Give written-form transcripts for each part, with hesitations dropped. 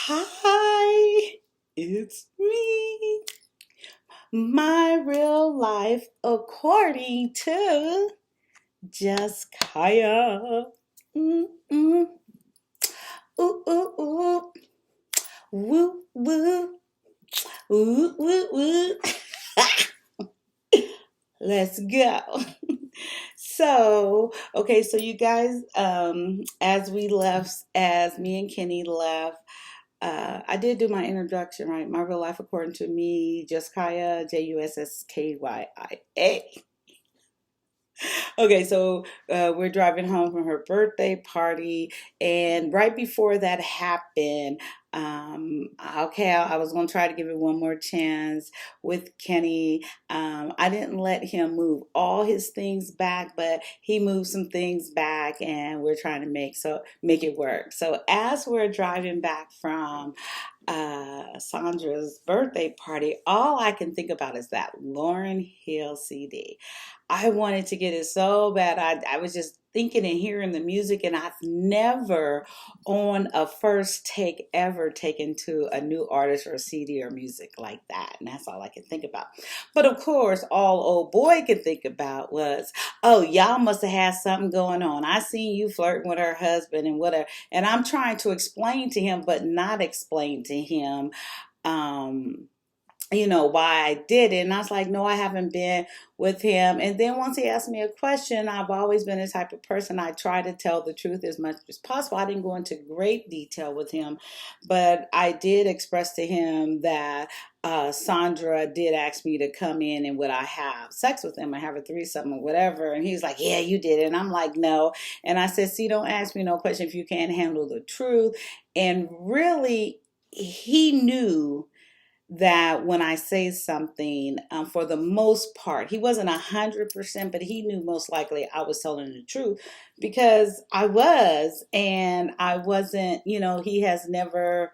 Hi, it's me, my real life according to Just Kyia. Mm-mm. Ooh, ooh, ooh. Woo, woo. Woo, woo, woo. Let's go. So you guys, as we left, as me and Kenny left, I did do my introduction, right? My real life according to me, Juskaya, Jusskya. Okay, so we're driving home from her birthday party, and right before that happened, I was going to try to give it one more chance with Kenny. I didn't let him move all his things back, but he moved some things back, and we're trying to make it work. So as we're driving back from Sandra's birthday party, all I can think about is that Lauren Hill CD. I wanted to get it so bad. I was just thinking and hearing the music, and I've never, on a first take, ever taken to a new artist or CD or music like that. And that's all I can think about. But of course, all old boy could think about was, oh, y'all must have had something going on. I seen you flirting with her husband and whatever. And I'm trying to explain to him, but not explain to him. Um, why I did it. And I was like, no, I haven't been with him. And then once he asked me a question, I've always been the type of person I try to tell the truth as much as possible. I didn't go into great detail with him, but I did express to him that Sandra did ask me to come in and would I have sex with him and have a threesome or whatever. And he's like, yeah, you did it. And I'm like, no. And I said, see, don't ask me no question if you can't handle the truth. And really, he knew that when I say something, for the most part, he wasn't 100%, but he knew most likely I was telling the truth because I was, and I wasn't, he has never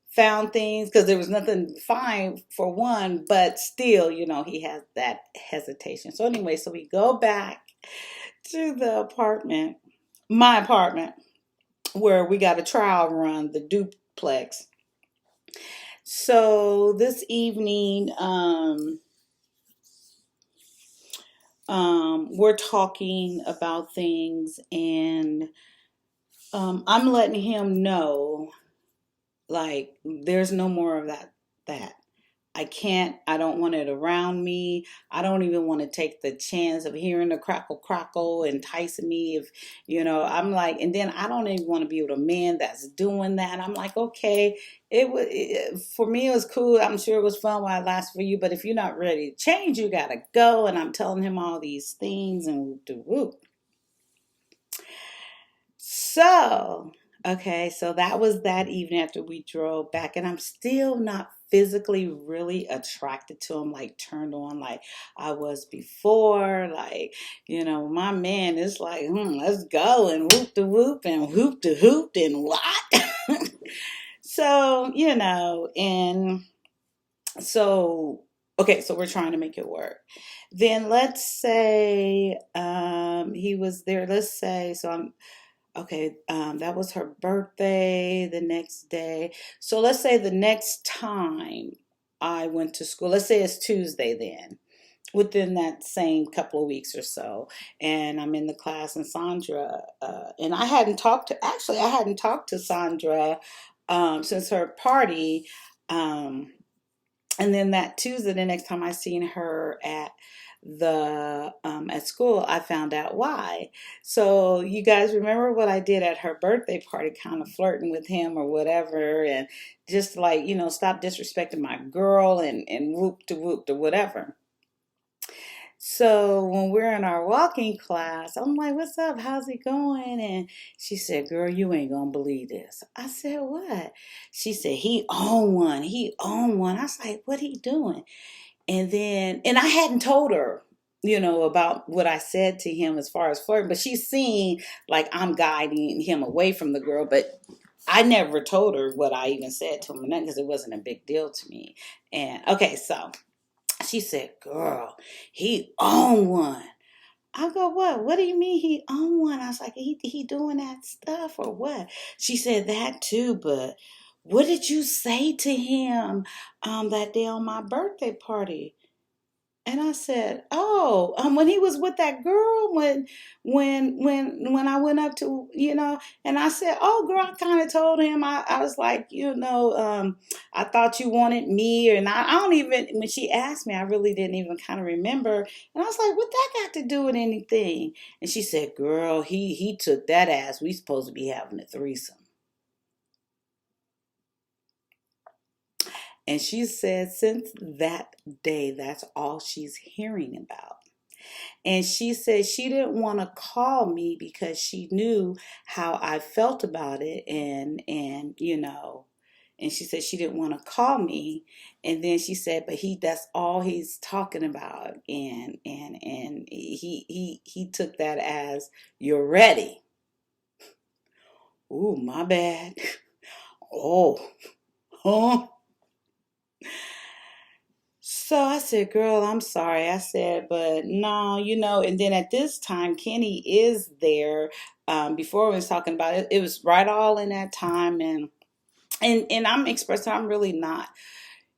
found things because there was nothing fine for one, but still, he has that hesitation. So anyway, so we go back to the apartment, my apartment, where we got a trial run, the duplex. So this evening, we're talking about things, and I'm letting him know, like, there's no more of that. I can't, I don't want it around me. I don't even want to take the chance of hearing the crackle crackle enticing me. If, I'm like, and then I don't even want to be with a man that's doing that. I'm like, okay, for me, it was cool. I'm sure it was fun while it lasted for you. But if you're not ready to change, you got to go. And I'm telling him all these things and whoop de whoop. So, okay, so that was that evening after we drove back, and I'm still not physically really attracted to him, like turned on like I was before. Like, my man is like, let's go and whoop de whoop and whoop de hoop and what? So, and so, okay, so we're trying to make it work. Then let's say he was there, let's say, so I'm okay, that was her birthday the next day. So let's say the next time I went to school, let's say it's Tuesday then, within that same couple of weeks or so, and I'm in the class, and Sandra, and I hadn't talked to Sandra since her party. Um, and then that Tuesday, the next time I seen her at school, I found out why. So you guys remember what I did at her birthday party, kind of flirting with him or whatever, and just like, stop disrespecting my girl and whoop to whoop to whatever. So when we're in our walking class, I'm like, what's up? How's it going? And she said, girl, you ain't gonna believe this. I said, what? She said, he owned one. He owned one. I was like, what he doing? And I hadn't told her, about what I said to him as far as flirting, but she's seen like I'm guiding him away from the girl, but I never told her what I even said to him or nothing because it wasn't a big deal to me. And okay, so she said, girl, he owned one. I go, what? What do you mean he owned one? I was like, he doing that stuff or what? She said that too, but what did you say to him that day on my birthday party? And I said, "Oh, when he was with that girl, when I went up to, and I said, oh, girl, I kind of told him, I was like, I thought you wanted me, and I don't even, when she asked me, I really didn't even kind of remember, and I was like, what that got to do with anything?" And she said, "Girl, he took that as we supposed to be having a threesome." And she said, since that day, that's all she's hearing about. And she said she didn't want to call me because she knew how I felt about it, and she said she didn't want to call me. And then she said, but that's all he's talking about. And he took that as, you're ready. Ooh, my bad. Oh, huh? So I said, girl, I'm sorry. I said, but no, and then at this time, Kenny is there. Before we was talking about it, it was right all in that time. And I'm expressing, I'm really not,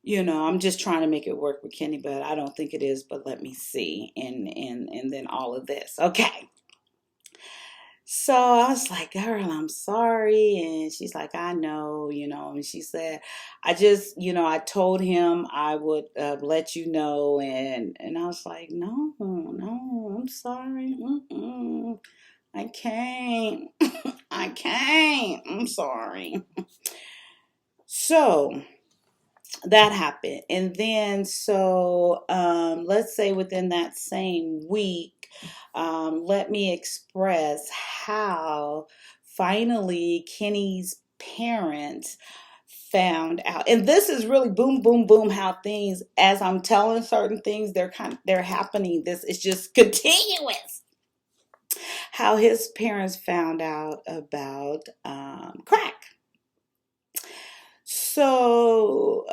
I'm just trying to make it work with Kenny, but I don't think it is, but let me see. And then all of this. Okay. So I was like, girl, I'm sorry. And she's like, I know, and she said, I just, I told him I would let you know. And I was like, no, no, I'm sorry. Mm-mm, I can't. I can't. I'm sorry. So that happened. And then, so let's say within that same week, let me express how finally Kenny's parents found out. And this is really boom, boom, boom, how things, as I'm telling certain things, they're happening. This is just continuous. How his parents found out about crack. So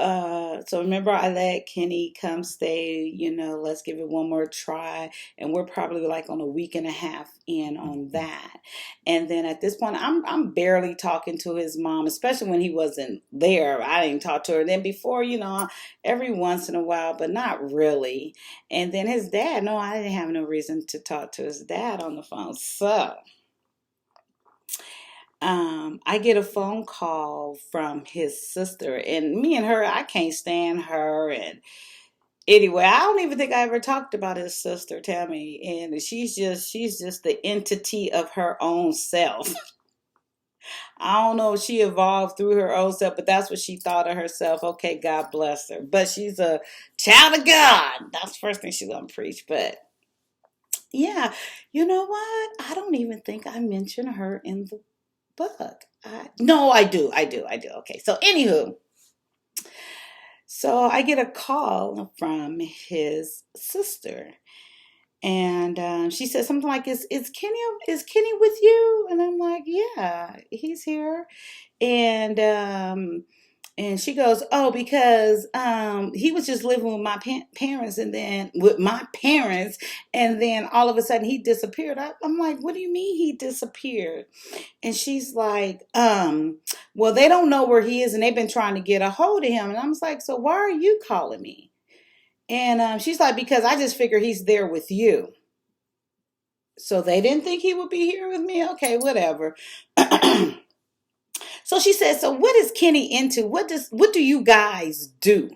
remember, I let Kenny come stay, let's give it one more try. And we're probably like on a week and a half in on that. And then at this point, I'm barely talking to his mom, especially when he wasn't there. I didn't talk to her. Then before, every once in a while, but not really. And then his dad, no, I didn't have no reason to talk to his dad on the phone. So I get a phone call from his sister, and me and her, I can't stand her. And anyway, I don't even think I ever talked about his sister, Tammy. And she's just the entity of her own self. I don't know if she evolved through her own self, but that's what she thought of herself. Okay, God bless her. But she's a child of God. That's the first thing she's gonna preach. But yeah, you know what? I don't even think I mentioned her in the book. No, I do. I do. I do. Okay. So, anywho, so I get a call from his sister, and she said something like, "Is Kenny with you?" And I'm like, "Yeah, he's here." And and she goes, "Oh, because he was just living with my parents, and then with my parents, and then all of a sudden he disappeared." I'm like, "What do you mean he disappeared?" And she's like, well, they don't know where he is, and they've been trying to get a hold of him. And I was like, so why are you calling me? And she's like, because I just figure he's there with you. So they didn't think he would be here with me? Okay, whatever. So she said, so what is Kenny into? What do you guys do?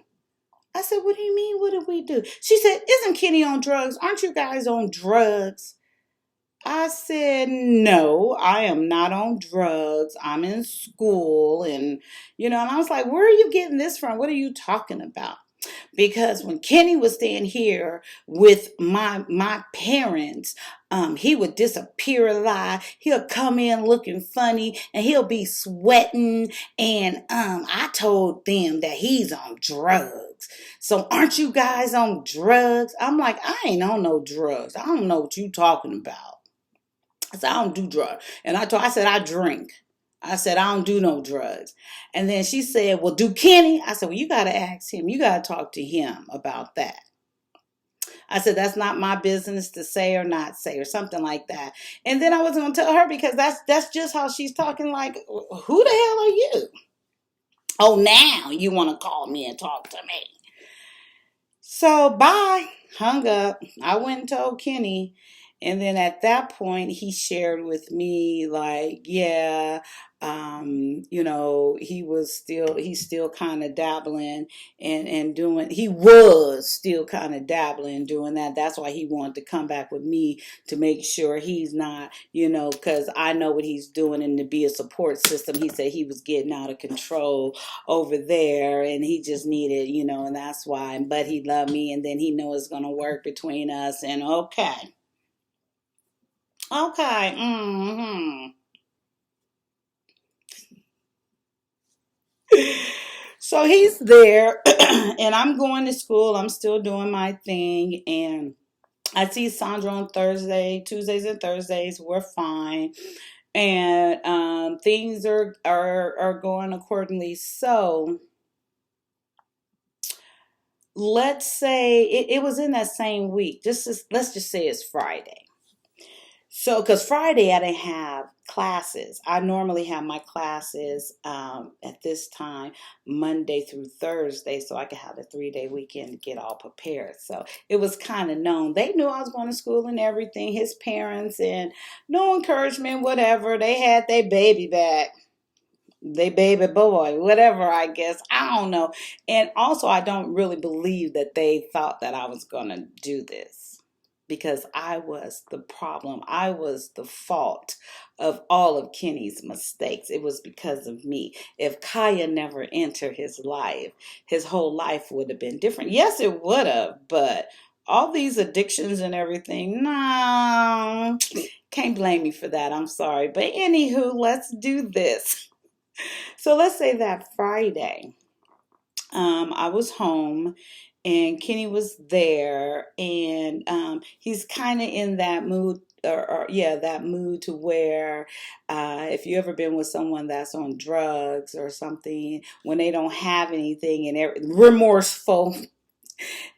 I said, what do you mean, what do we do? She said, isn't Kenny on drugs? Aren't you guys on drugs? I said, no, I am not on drugs. I'm in school. And I was like, where are you getting this from? What are you talking about? Because when Kenny was staying here with my parents, he would disappear a lot. He'll come in looking funny, and he'll be sweating. And I told them that he's on drugs. So aren't you guys on drugs? I'm like, I ain't on no drugs. I don't know what you talking about. I said, I don't do drugs. And I said, I drink. I said, I don't do no drugs. And then she said, well, do Kenny? I said, well, you got to ask him. You got to talk to him about that. I said, that's not my business to say or not say, or something like that. And then I was going to tell her, because that's just how she's talking, like, who the hell are you? Oh, now you want to call me and talk to me. So bye. Hung up. I went and told Kenny. And then at that point, he shared with me, like, yeah, he's still kind of dabbling and doing, he was still kind of dabbling doing that. That's why he wanted to come back with me to make sure he's not, because I know what he's doing and to be a support system. He said he was getting out of control over there and he just needed, and that's why. But he loved me and then he knew it's going to work between us. And okay. Okay. So he's there and I'm going to school. I'm still doing my thing. And I see Sandra on Tuesdays and Thursdays. We're fine. And things are going accordingly. So let's say it was in that same week. Let's just say it's Friday. So, because Friday I didn't have classes. I normally have my classes at this time, Monday through Thursday, so I could have a 3-day weekend to get all prepared. So it was kind of known. They knew I was going to school and everything, his parents, and no encouragement, whatever. They had their baby back. They baby boy, whatever, I guess. I don't know. And also, I don't really believe that they thought that I was going to do this because I was the problem. I was the fault of all of Kenny's mistakes. It was because of me. If Kyia never entered his life, his whole life would have been different. Yes, it would have, but all these addictions and everything, no, can't blame me for that. I'm sorry. But anywho, let's do this. So let's say that Friday, I was home and Kenny was there, and he's kind of in that mood. Yeah, that mood to where if you ever been with someone that's on drugs or something, when they don't have anything and they're remorseful,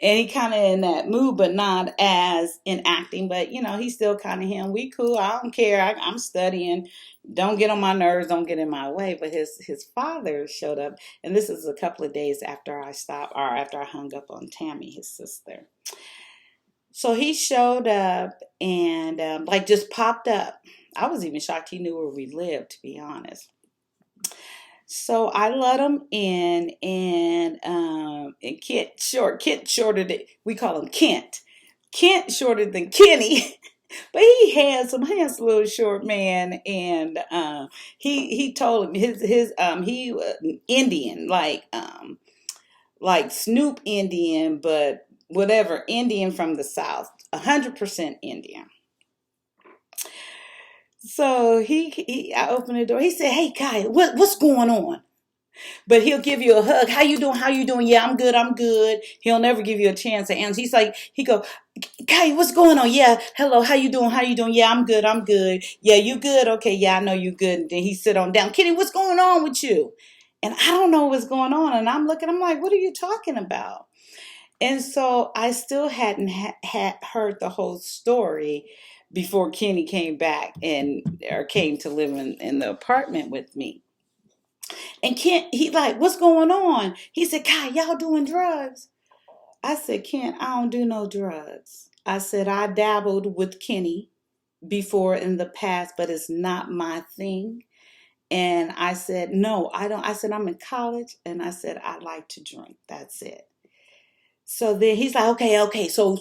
and he kind of in that mood, but not as in acting. But he's still kind of him. We cool. I don't care. I'm studying. Don't get on my nerves. Don't get in my way. But his father showed up, and this is a couple of days after I stopped, or after I hung up on Tammy, his sister. So he showed up and like just popped up. I was even shocked he knew where we lived, to be honest. So I let him in, and Kent shorter than, we call him Kent. Kent shorter than Kenny, but he handsome, little short man, and he told him he Indian, like Snoop Indian, but whatever, Indian from the South, 100% Indian. So I opened the door. He said, "Hey, Kai, what's going on?" But he'll give you a hug. How you doing? How you doing? Yeah, I'm good. I'm good. He'll never give you a chance to answer. He's like, he go, Kai, what's going on? Yeah, hello. How you doing? How you doing? Yeah, I'm good. I'm good. Yeah, you good? Okay, yeah, I know you good. And then he sit on down. Kenny, what's going on with you? And I don't know what's going on. And I'm looking. I'm like, what are you talking about? And so I still hadn't had heard the whole story before Kenny came back or came to live in the apartment with me. And Kent, he like, what's going on? He said, Kai, y'all doing drugs? I said, Kent, I don't do no drugs. I said, I dabbled with Kenny before in the past, but it's not my thing. And I said, no, I don't. I said, I'm in college. And I said, I like to drink. That's it. So then he's like, okay. So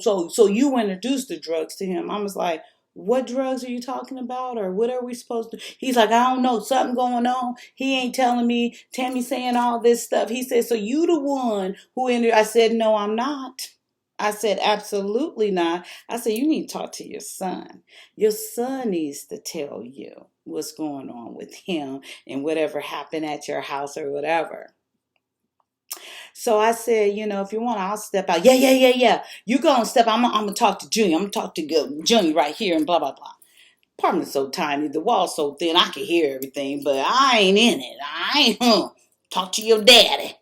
you introduced the drugs to him. I was like, what drugs are you talking about? Or what are we supposed to? He's like, I don't know, something going on. He ain't telling me. Tammy saying all this stuff. He said, so you the one who entered. I said, no, I'm not. I said, absolutely not. I said, you need to talk to your son. Your son needs to tell you what's going on with him and whatever happened at your house or whatever. So I said, if you want, I'll step out. Yeah. You go and step out. I'm going to talk to Junior. I'm going to talk to Junior right here and blah, blah, blah. Apartment's so tiny. The wall's so thin. I can hear everything, but I ain't in it. Talk to your daddy.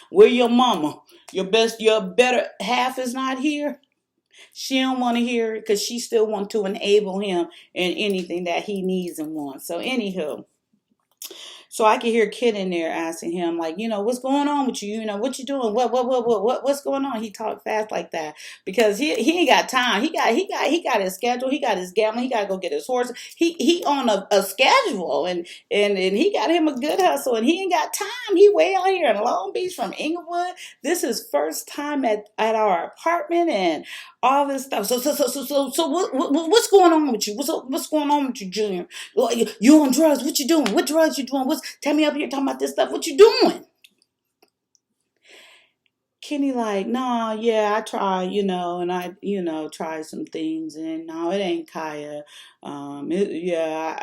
Where your mama? Your better half is not here. She don't want to hear it because she still want to enable him in anything that he needs and wants. So anywho. So I could hear Kid in there asking him, like, what's going on with you? What you doing? What's going on? He talked fast like that because he ain't got time. He got his schedule. He got his gambling. He got to go get his horse. He on a schedule, and he got him a good hustle, and he ain't got time. He way out here in Long Beach from Inglewood. This is first time at our apartment and all this stuff. So what's going on with you? What's going on with you, Junior? Well, you on drugs? What you doing? What drugs you doing? Tell me up here talking about this stuff. What you doing? Kenny like, nah, yeah, I try, and I, try some things, and no, it ain't Kyia. Yeah,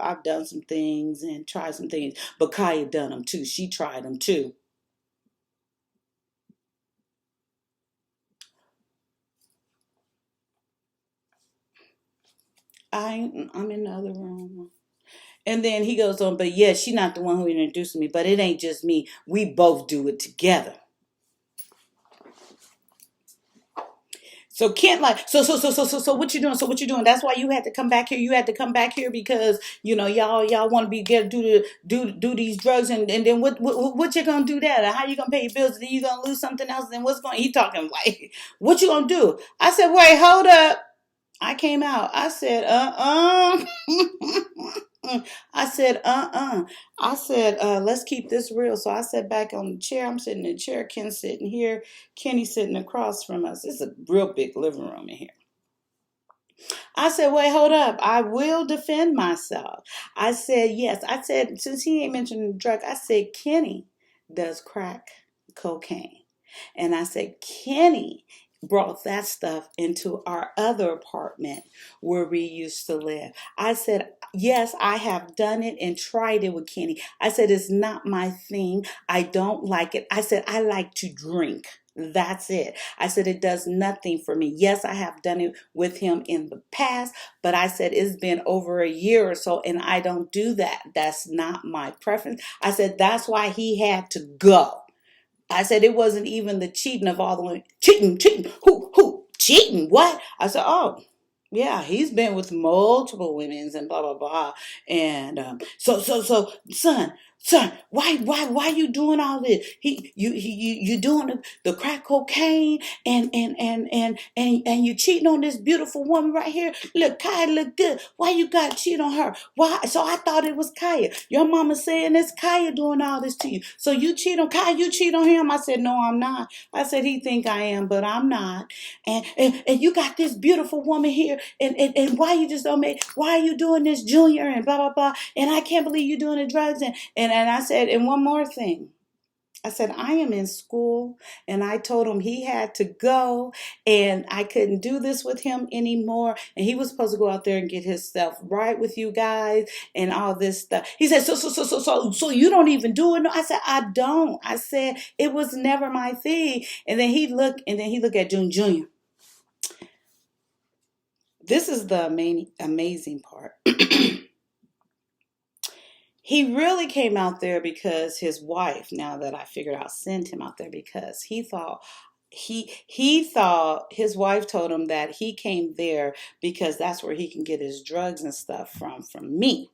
I've done some things and tried some things, but Kyia done them too. She tried them too. I'm in the other room. And then he goes on, but yeah, she's not the one who introduced me, but it ain't just me. We both do it together. So Kent like so what you doing? So what you doing? That's why you had to come back here. You had to come back here because y'all want to be get do these drugs and then what you gonna do that? How you gonna pay your bills? And then you gonna lose something else? Then what's going? He talking like what you gonna do? I said wait, hold up. I came out. I said I said I said let's keep this real. So I sat back on the chair. I'm sitting in the chair. Ken's sitting here. Kenny sitting across from us. It's a real big living room in here. I said, wait, hold up. I will defend myself. I said, yes. I said, since he ain't mentioned drug, I said, Kenny does crack cocaine. And I said, Kenny brought that stuff into our other apartment where we used to live. I said, yes, I have done it and tried it with Kenny. I said, it's not my thing. I don't like it. I said, I like to drink. That's it. I said, it does nothing for me. Yes, I have done it with him in the past, but I said, it's been over a year or so and I don't do that. That's not my preference. I said, that's why he had to go. I said it wasn't even the cheating of all the women. Cheating. Who? Cheating? What? I said, oh, yeah, he's been with multiple women and blah blah blah. And son, why you doing all this? You doing the crack cocaine and you cheating on this beautiful woman right here. Look, Kaya look good. Why you got to cheat on her? Why? So I thought it was Kaya. Your mama saying it's Kaya doing all this to you. So you cheat on Kaya, you cheat on him. I said, no, I'm not. I said, he think I am, but I'm not. And you got this beautiful woman here and why you just don't make, why are you doing this, Junior, and blah blah blah, and I can't believe you doing the drugs, and I said, and one more thing, I said, I am in school, and I told him he had to go, and I couldn't do this with him anymore, and he was supposed to go out there and get his stuff right with you guys, and all this stuff. He said, so you don't even do it? No, I said, I don't. I said, it was never my thing, and then he looked at Junior. This is the amazing part. He really came out there because his wife, now that I figured out, sent him out there because he thought his wife told him that he came there because that's where he can get his drugs and stuff from me.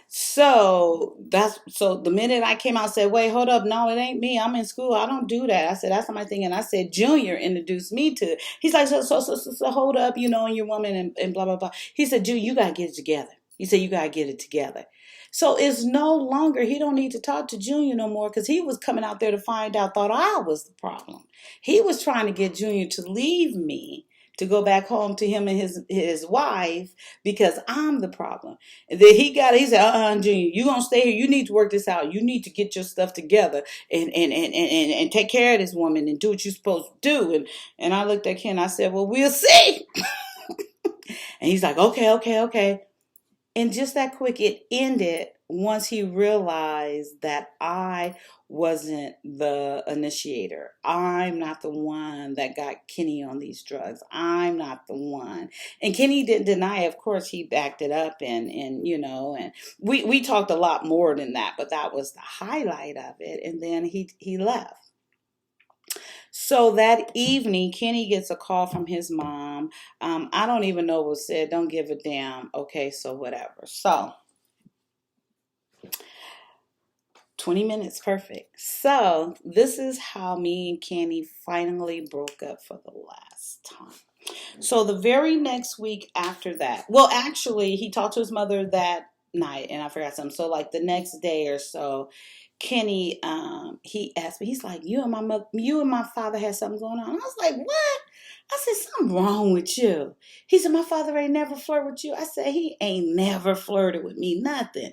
So the minute I came out and said, wait, hold up, no, it ain't me. I'm in school. I don't do that. I said, that's not my thing. And I said, Junior introduced me to it. He's like, so hold up, and your woman and blah, blah, blah. He said, Junior, you gotta get it together. He said, you gotta get it together. So it's no longer, he don't need to talk to Junior no more because he was coming out there to find out, thought I was the problem. He was trying to get Junior to leave me to go back home to him and his wife because I'm the problem. And then he said, Junior, you gonna stay here. You need to work this out. You need to get your stuff together and take care of this woman and do what you're supposed to do. And I looked at Ken, I said, well, we'll see. And he's like, okay. And just that quick, it ended once he realized that I wasn't the initiator. I'm not the one that got Kenny on these drugs. I'm not the one. And Kenny didn't deny it. Of course, he backed it up and we talked a lot more than that, but that was the highlight of it. And then he left. So that evening, Kenny gets a call from his mom. I don't even know what was said. Don't give a damn. Okay, so whatever. So 20 minutes, perfect. So, this is how me and Kenny finally broke up for the last time. So, the very next week after that, well, actually, he talked to his mother that night, and I forgot something. So, like the next day or so, Kenny, he asked me, he's like, you and my father had something going on. And I was like, what? I said, something wrong with you. He said, my father ain't never flirted with you. I said, he ain't never flirted with me, nothing.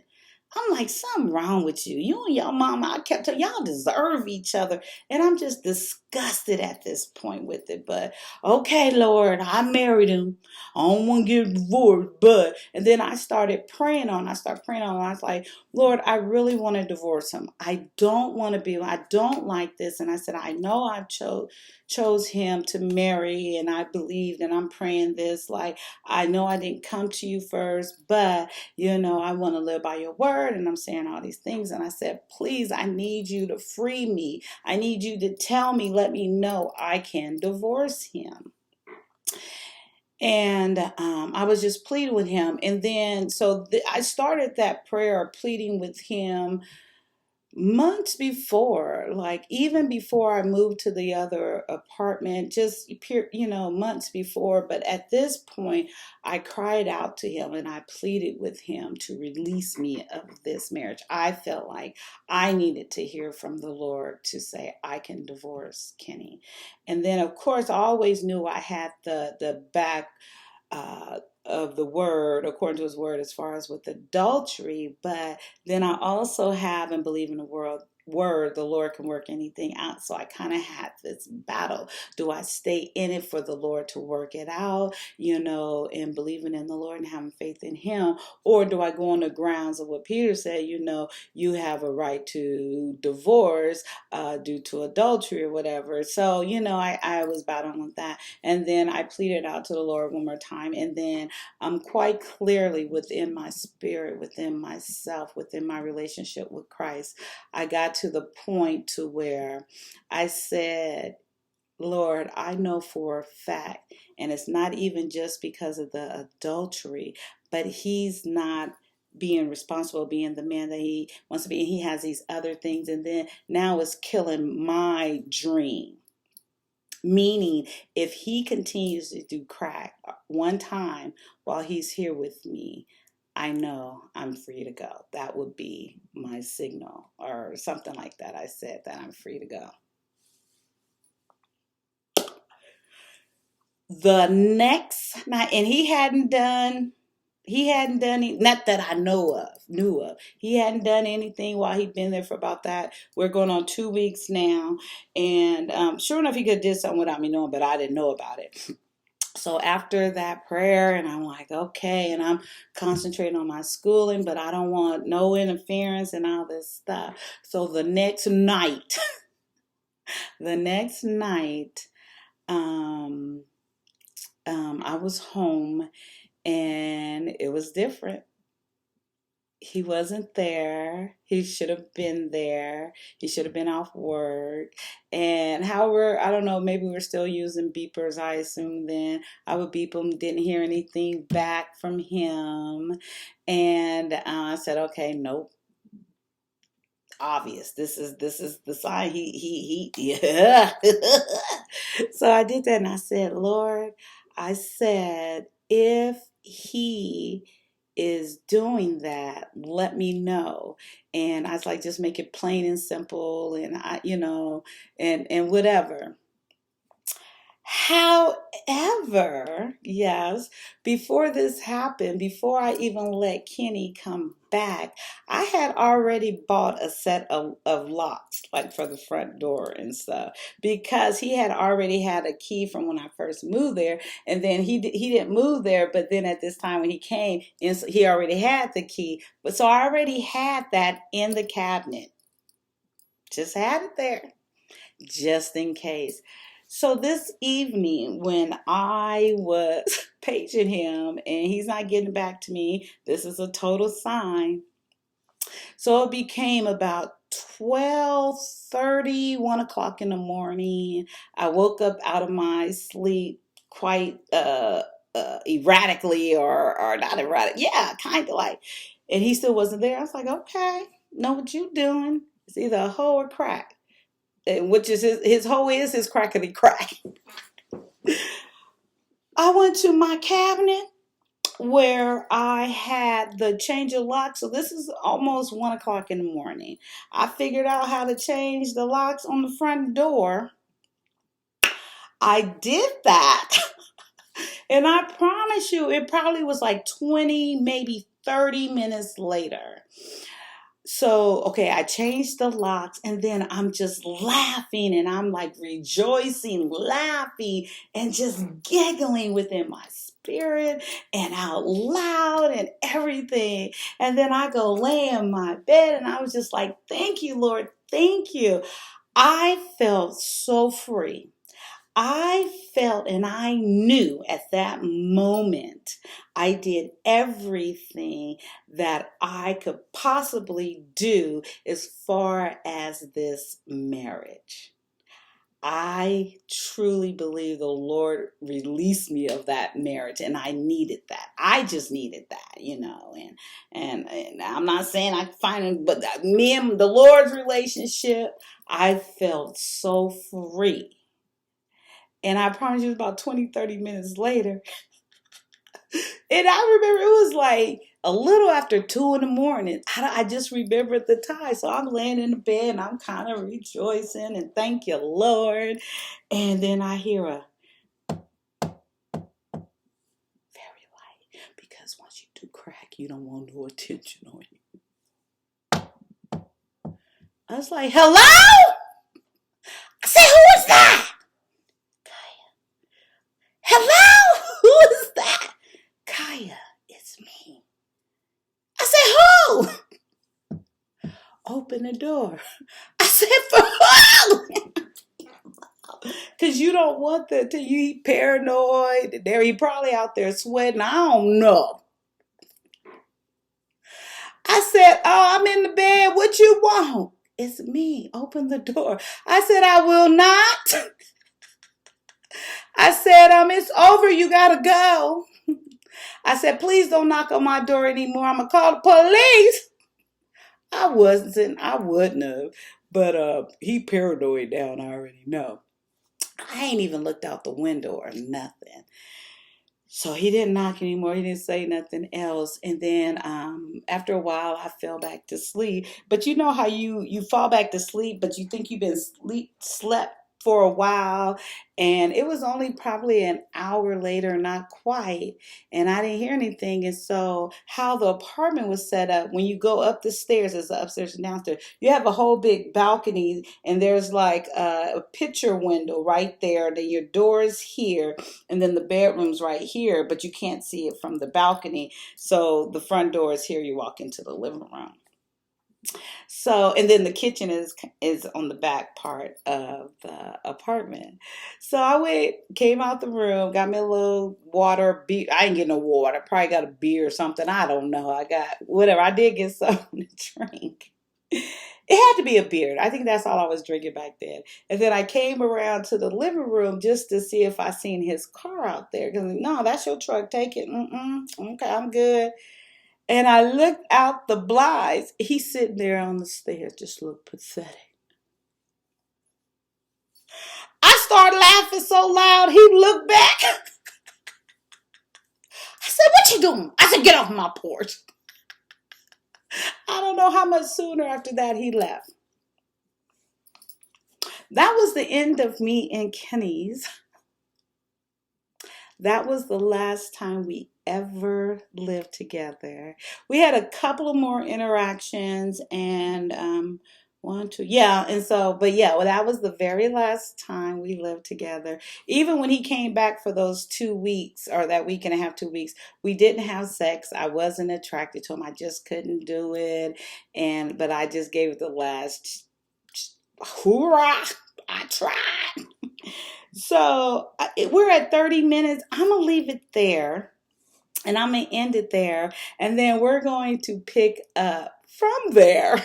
I'm like, something wrong with you. You and your mama, I kept telling y'all deserve each other. And I'm just disgusted at this point with it. But okay, Lord, I married him. I don't want to get divorced. But, and then I started praying on, I started praying on, I was like, Lord, I really want to divorce him. I don't want to be, I don't like this. And I said, I know I chose him to marry, and I believed, and I'm praying this, like, I know I didn't come to you first, but I want to live by your word, and I'm saying all these things. And I said, please, I need you to free me. I need you to tell me, let me know I can divorce him. And I was just pleading with him. And then, I started that prayer pleading with him months before, like even before I moved to the other apartment, just months before. But at this point, I cried out to him and I pleaded with him to release me of this marriage. I felt like I needed to hear from the Lord to say I can divorce Kenny. And then, of course, I always knew I had the back of the word, according to his word, as far as with adultery. But then I also have and believe in the word, the Lord can work anything out. So I kind of had this battle. Do I stay in it for the Lord to work it out, and believing in the Lord and having faith in him? Or do I go on the grounds of what Peter said, you have a right to divorce due to adultery or whatever. So, I was battling with that. And then I pleaded out to the Lord one more time. And then quite clearly within my spirit, within myself, within my relationship with Christ, I got to the point to where I said, Lord, I know for a fact, and it's not even just because of the adultery, but he's not being responsible, being the man that he wants to be. And he has these other things. And then now it's killing my dream. Meaning, if he continues to do crack one time while he's here with me, I know I'm free to go. That would be my signal, or something like that. I said that I'm free to go. The next night, and he hadn't done not that I knew of. He hadn't done anything while he'd been there for about that. We're going on 2 weeks now. And sure enough, he could have did something without me knowing, but I didn't know about it. So after that prayer, and I'm like, okay, and I'm concentrating on my schooling, but I don't want no interference and all this stuff. So the next night, the next night, um, I was home, and it was different. He wasn't there. He should have been there. He should have been off work. And however, I don't know, maybe we're still using beepers, I assume then. I would beep him, didn't hear anything back from him. And I said, okay, nope. Obvious. This is the sign. He yeah. So I did that and I said, Lord, I said, if he is doing that, let me know. And I was like, just make it plain and simple, and and whatever. However, yes, before this happened, before I even let Kenny come back, I had already bought a set of locks, like for the front door and stuff, because he had already had a key from when I first moved there. And then he didn't move there, but then at this time when he came, and so he already had the key. But so I already had that in the cabinet, just had it there just in case. So this evening, when I was paging him and he's not getting back to me, this is a total sign. So it became about 12:30, 1 o'clock in the morning. I woke up out of my sleep quite erratically, or not erratic. Yeah, kind of like. And he still wasn't there. I was like, okay, know what you doing. It's either a hoe or crack, which is his hoe is his crackety crack. I went to my cabinet where I had the change of locks. So this is almost 1 o'clock in the morning. I figured out how to change the locks on the front door. I did that. And I promise you, it probably was like 20, maybe 30 minutes later. So, okay, I changed the locks and then I'm just laughing and I'm like rejoicing, laughing and just giggling within my spirit and out loud and everything. And then I go lay in my bed and I was just like, thank you, Lord. Thank you. I felt so free. I felt and I knew at that moment I did everything that I could possibly do as far as this marriage. I truly believe the Lord released me of that marriage and I needed that. I just needed that, and I'm not saying I find it, but me and the Lord's relationship, I felt so free. And I promise you, about 20, 30 minutes later, and I remember it was like a little after 2 in the morning. I just remembered the time. So I'm laying in the bed and I'm kind of rejoicing and thank you, Lord. And then I hear a very light, because once you do crack, you don't want no attention on you. I was like, hello? I said, who is that? Hello? Who is that? Kyia, it's me. I said, who? Open the door. I said, for who? Because you don't want that till you paranoid. There, he probably out there sweating. I don't know. I said, oh, I'm in the bed. What you want? It's me. Open the door. I said, I will not. I said, it's over. You gotta go. I said, please don't knock on my door anymore. I'm gonna call the police. I wouldn't have. But he paranoid down, I already know. I ain't even looked out the window or nothing. So he didn't knock anymore. He didn't say nothing else. And then after a while, I fell back to sleep. But you know how you fall back to sleep, but you think you've been slept for a while. And it was only probably an hour later, not quite. And I didn't hear anything. And so how the apartment was set up, when you go up the stairs, it's upstairs and downstairs, you have a whole big balcony and there's like a picture window right there. Then your door is here and then the bedroom's right here, but you can't see it from the balcony. So the front door is here. You walk into the living room. So, and then the kitchen is on the back part of the apartment. So I came out the room, got me a little water. I didn't get no water. Probably got a beer or something. I don't know. I got whatever. I did get something to drink. It had to be a beer. I think that's all I was drinking back then. And then I came around to the living room just to see if I seen his car out there. Because, no, that's your truck. Take it. Okay, I'm good. And I looked out the blinds. He's sitting there on the stairs, just looked pathetic. I started laughing so loud, he looked back. I said, what you doing? I said, get off my porch. I don't know how much sooner after that he left. That was the end of me and Kenny's. That was the last time we ever lived together. We had a couple of more interactions and one, two, yeah, and so, but yeah, well, that was the very last time we lived together. Even when he came back for those 2 weeks or that week and a half, 2 weeks, we didn't have sex. I wasn't attracted to him. I just couldn't do it. But I just gave it the last hoorah. I tried. So we're at 30 minutes. I'm going to leave it there and I'm going to end it there. And then we're going to pick up from there.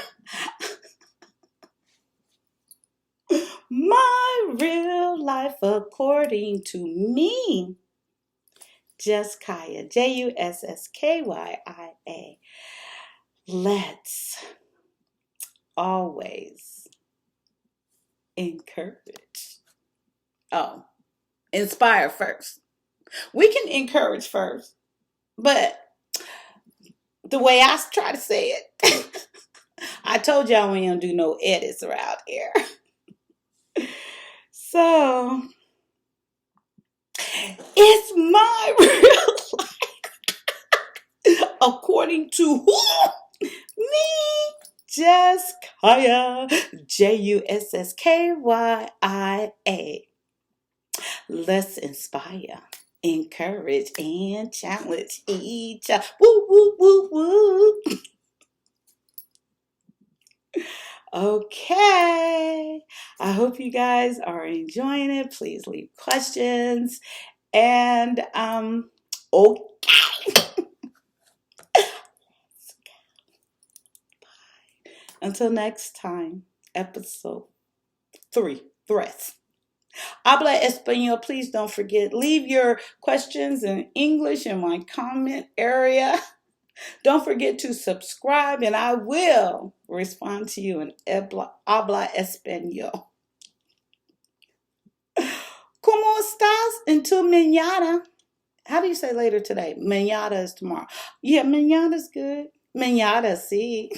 My real life according to me. Just Kyia. Jusskya. Let's always encourage. Oh, inspire first. We can encourage first, but the way I try to say it, I told y'all we don't do no edits around here. So, it's my real life. According to who? Me, Juss Kyia, Jusskya. Let's inspire, encourage, and challenge each other. Woo, woo, woo, woo. Okay. I hope you guys are enjoying it. Please leave questions. And okay. Until next time, episode 3, threats. Habla Espanol. Please don't forget, leave your questions in English in my comment area. Don't forget to subscribe, and I will respond to you in Habla Espanol. ¿Cómo estás? Until mañana. How do you say later today? Mañana is tomorrow. Yeah, mañana's good. Mañana, sí.